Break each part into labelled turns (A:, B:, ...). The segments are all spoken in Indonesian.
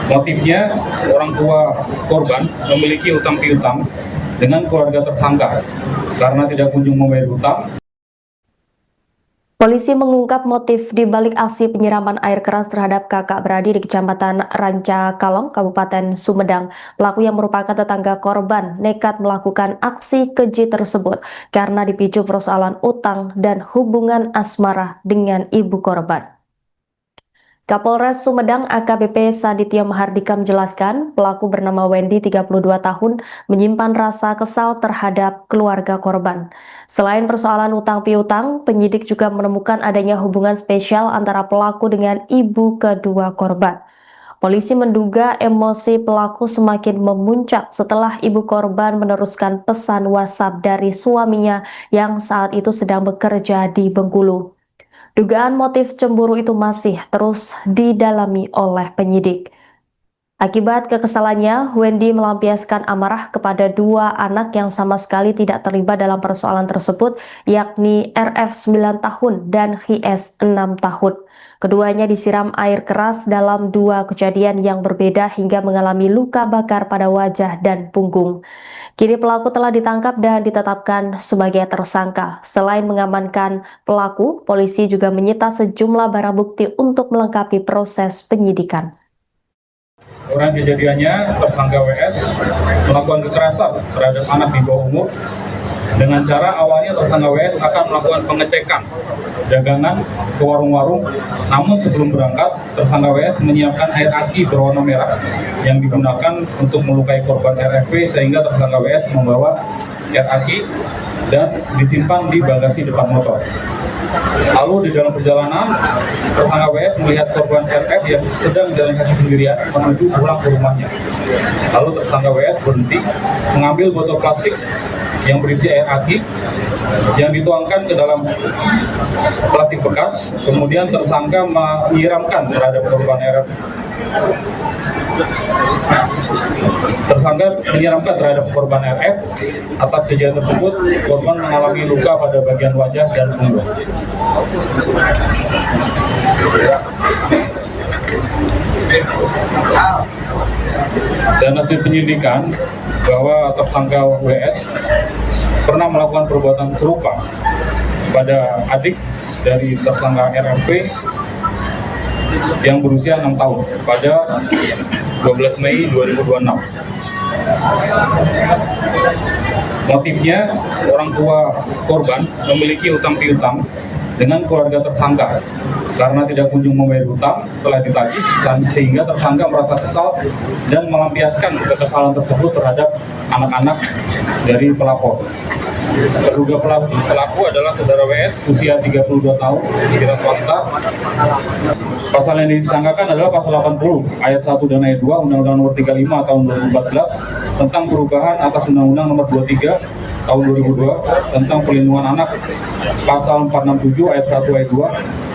A: Motifnya, orang tua korban memiliki hutang piutang dengan keluarga tersangka karena tidak kunjung membayar hutang.
B: Polisi mengungkap motif di balik aksi penyiraman air keras terhadap kakak beradik di Kecamatan Ranca Kalong, Kabupaten Sumedang. Pelaku yang merupakan tetangga korban nekat melakukan aksi keji tersebut karena dipicu persoalan utang dan hubungan asmara dengan ibu korban. Kapolres Sumedang AKBP Sadityo Mahardika menjelaskan pelaku bernama Wendy 32 tahun menyimpan rasa kesal terhadap keluarga korban. Selain persoalan utang piutang, penyidik juga menemukan adanya hubungan spesial antara pelaku dengan ibu kedua korban. Polisi menduga emosi pelaku semakin memuncak setelah ibu korban meneruskan pesan WhatsApp dari suaminya yang saat itu sedang bekerja di Bengkulu. Dugaan motif cemburu itu masih terus didalami oleh penyidik. Akibat kekesalannya, Wendy melampiaskan amarah kepada dua anak yang sama sekali tidak terlibat dalam persoalan tersebut, yakni RF 9 tahun dan HS 6 tahun. Keduanya disiram air keras dalam dua kejadian yang berbeda hingga mengalami luka bakar pada wajah dan punggung. Kini pelaku telah ditangkap dan ditetapkan sebagai tersangka. Selain mengamankan pelaku, polisi juga menyita sejumlah barang bukti untuk melengkapi proses penyidikan.
A: Orang kejadiannya, tersangka WS melakukan kekerasan terhadap anak di bawah umur dengan cara awalnya tersangka WS akan melakukan pengecekan dagangan ke warung-warung. Namun sebelum berangkat, tersangka WS menyiapkan air aki berwarna merah yang digunakan untuk melukai korban RFP sehingga tersangka WS membawa air aki dan disimpan di bagasi depan motor. Lalu di dalam perjalanan, tersangka WS melihat korban RF yang sedang jalan kaki sendirian menuju pulang ke rumahnya. Lalu tersangka WS berhenti, mengambil botol plastik yang berisi air aki yang dituangkan ke dalam plastik bekas. Kemudian tersangka menyiramkan terhadap korban RF. Tersangka menyiramkan terhadap korban RF. Atas kejadian tersebut, korban mengalami luka pada bagian wajah dan punggung. Dan hasil penyidikan bahwa tersangka WS pernah melakukan perbuatan serupa pada adik dari tersangka RFP yang berusia 6 tahun pada 12 Mei 2026. Motifnya, orang tua korban memiliki hutang piutang dengan keluarga tersangka karena tidak kunjung membayar hutang setelah ditagih, dan sehingga tersangka merasa kesal dan melampiaskan kekesalan tersebut terhadap anak-anak dari pelapor. Terduga pelaku adalah saudara WS, usia 32 tahun, wira swasta. Pasal yang disangkakan adalah pasal 80 ayat 1 dan ayat 2 Undang-Undang Nomor 35 tahun 2014 tentang perubahan atas Undang-Undang Nomor 23 tahun 2002 tentang perlindungan anak, pasal 467 ayat 1 ayat 2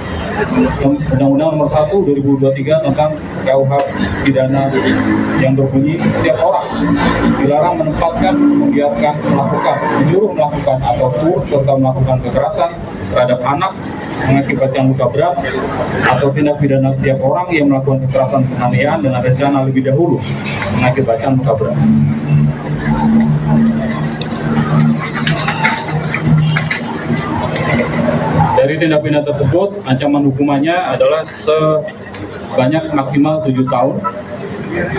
A: Undang-Undang Nomor 1 2023 tentang KUH pidana yang berbunyi setiap orang dilarang menempatkan, membiarkan, melakukan, menyuruh melakukan atau turut serta melakukan kekerasan terhadap anak mengakibatkan luka berat atau tindak pidana setiap orang yang melakukan kekerasan penganiayaan dengan rencana lebih dahulu mengakibatkan luka berat. Dari tindak pidana tersebut, ancaman hukumannya adalah sebanyak maksimal 7 tahun.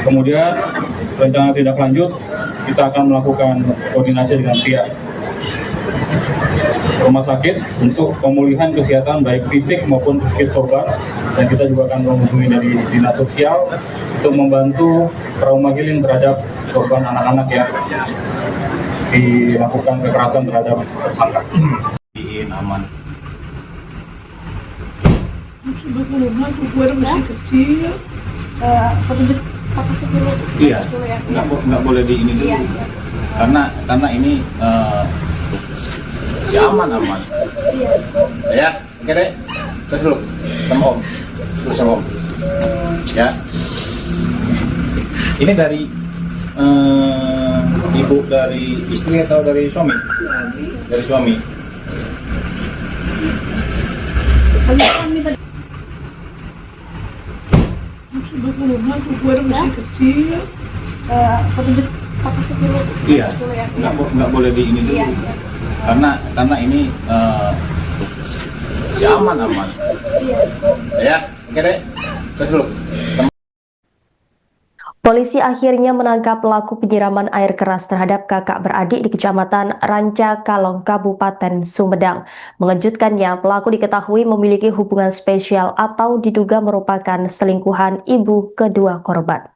A: Kemudian rencana tindak lanjut, kita akan melakukan koordinasi dengan pihak rumah sakit untuk pemulihan kesehatan baik fisik maupun psikis korban, dan kita juga akan menghubungi dari dinas sosial untuk membantu trauma healing terhadap korban anak-anak yang dilakukan kekerasan terhadap tersangka.
C: Aman.
D: Sebelumnya gue masih kecil,
C: Iya, nggak boleh di ini dulu. Iya. Karena ini ya aman. Iya. Ya, oke deh. Terus dulu sama Om. Terus sama Om. Ya. Ini dari ibu dari istri atau dari suami? Dari suami.
D: rumah tuh gue masih kecil.
E: Petunjuk Pak kasih dulu.
C: Iya,
E: Dulu ya.
C: nggak boleh di ini dulu.
E: Iya.
C: Karena ini ya aman.
E: Iya.
C: Ya, oke deh. Terus dulu.
B: Polisi akhirnya menangkap pelaku penyiraman air keras terhadap kakak beradik di Kecamatan Ranca Kalong, Kabupaten Sumedang. Mengejutkannya, pelaku diketahui memiliki hubungan spesial atau diduga merupakan selingkuhan ibu kedua korban.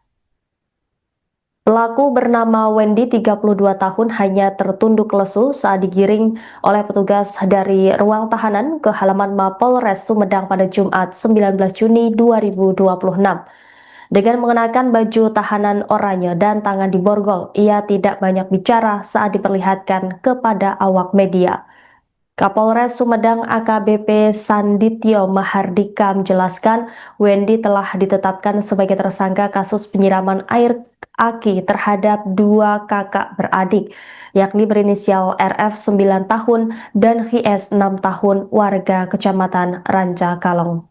B: Pelaku bernama Wendy, 32 tahun, hanya tertunduk lesu saat digiring oleh petugas dari ruang tahanan ke halaman Mapolres Sumedang pada Jumat 19 Juni 2026. Dengan mengenakan baju tahanan oranye dan tangan diborgol, ia tidak banyak bicara saat diperlihatkan kepada awak media. Kapolres Sumedang AKBP Sandityo Mahardika menjelaskan Wendy telah ditetapkan sebagai tersangka kasus penyiraman air aki terhadap dua kakak beradik, yakni berinisial RF 9 tahun dan HS 6 tahun warga Kecamatan Ranca Kalong.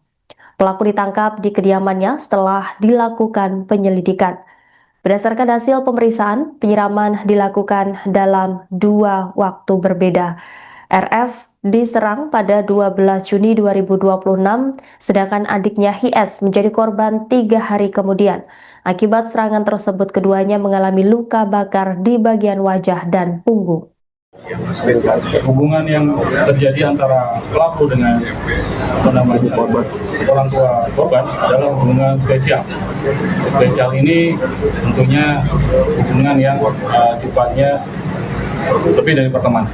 B: Pelaku ditangkap di kediamannya setelah dilakukan penyelidikan. Berdasarkan hasil pemeriksaan, penyiraman dilakukan dalam 2 waktu berbeda. RF diserang pada 12 Juni 2026, sedangkan adiknya HS menjadi korban 3 hari kemudian. Akibat serangan tersebut, keduanya mengalami luka bakar di bagian wajah dan punggung.
A: Hubungan yang terjadi antara pelaku dengan orang tua korban adalah hubungan spesial. Spesial ini tentunya hubungan yang sifatnya lebih dari pertemanan.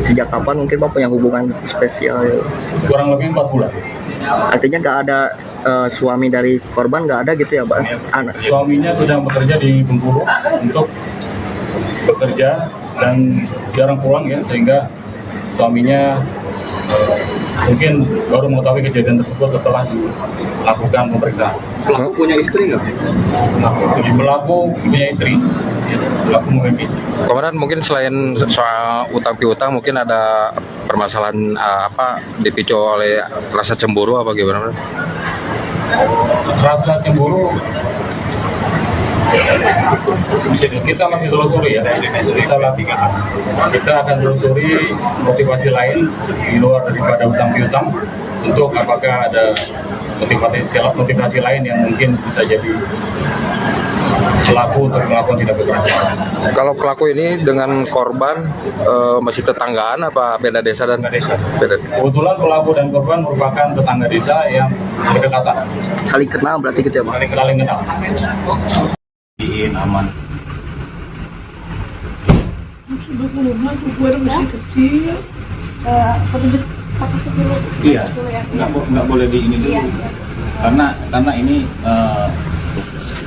F: Sejak kapan mungkin Pak punya hubungan spesial?
A: Kurang lebih 4 bulan.
F: Artinya nggak ada suami dari korban, nggak ada gitu ya Pak? Anak.
A: Suaminya sedang bekerja di Bengkulu untuk bekerja dan jarang pulang ya, sehingga suaminya mungkin baru mengetahui kejadian tersebut setelah dilakukan pemeriksaan.
F: Pelaku punya istri nggak?
A: Pelaku punya istri, pelaku memiliki.
G: Kemudian mungkin selain soal utang piutang, mungkin ada permasalahan dipicu oleh rasa cemburu apa gimana?
A: Rasa cemburu kita masih telusuri ya, kita akan telusuri motivasi lain di luar daripada utang piutang, untuk apakah ada motivasi lain yang mungkin bisa jadi pelaku untuk melakukan tindak kekerasan.
G: Kalau pelaku ini dengan korban masih tetanggaan apa beda desa dan beda?
A: Kebetulan pelaku dan korban merupakan tetangga desa yang berdekatan,
F: Saling kenal berarti gitu ya Pak?
A: saling kenal.
C: Aman.
D: Sebab rumah tuh gue masih kecil.
E: Petunjuk Pak kasih dulu.
C: Iya,
E: Dulu ya.
C: nggak boleh di ini dulu.
E: Iya.
C: Karena ini